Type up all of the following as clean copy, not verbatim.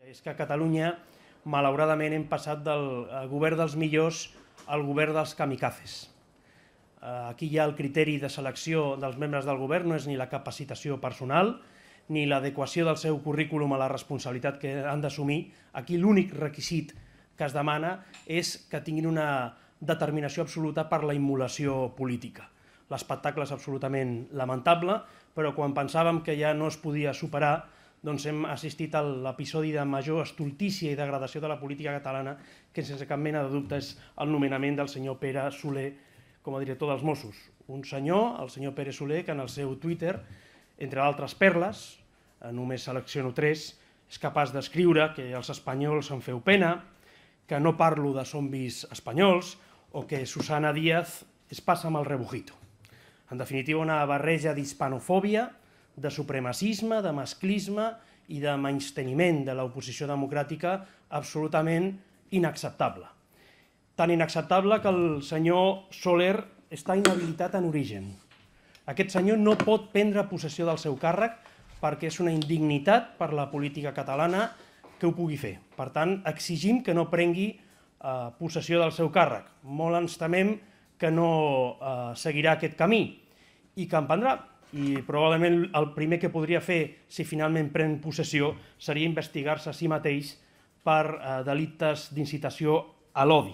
És que a Catalunya, malauradament, hem passat del govern dels millors al govern dels kamikazes. Aquí ja el criteri de selecció dels membres del govern no és ni la capacitació personal ni l'adequació del seu currículum a la responsabilitat que han d'assumir. Aquí l'únic requisit que es demana és que tinguin una determinació absoluta per la immolació política. L'espectacle és absolutament lamentable, però quan pensàvem que ja no es podia superar, doncs hem assistit a l'episodi de major estultícia i degradació de la política catalana, que sense cap mena de dubte és el nomenament del senyor Pere Soler com a director dels Mossos. Un senyor, el senyor Pere Soler, que en el seu Twitter, entre d'altres perles, només selecciono 3, és capaç d'escriure que els espanyols em feu pena, que no parlo de zombis espanyols o que Susana Díaz es passa amb el rebujito. En definitiva, una barreja d'hispanofòbia, de supremacisme, de masclisme i de menysteniment de l'oposició democràtica absolutament inacceptable. Tan inacceptable que el senyor Soler està inhabilitat en origen. Aquest senyor no pot prendre possessió del seu càrrec perquè és una indignitat per la política catalana que ho pugui fer. Per tant, exigim que no prengui possessió del seu càrrec. Molt ens temem que no seguirà aquest camí i que en prendrà. I probablement el primer que podria fer, si finalment pren possessió, seria investigar-se a si mateix per delictes d'incitació a l'odi.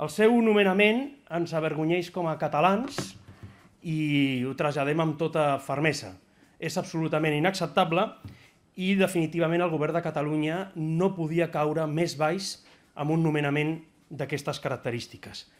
El seu nomenament ens avergonyeix com a catalans i ho traslladem amb tota fermesa. És absolutament inacceptable i definitivament el govern de Catalunya no podia caure més baix amb un nomenament d'aquestes característiques.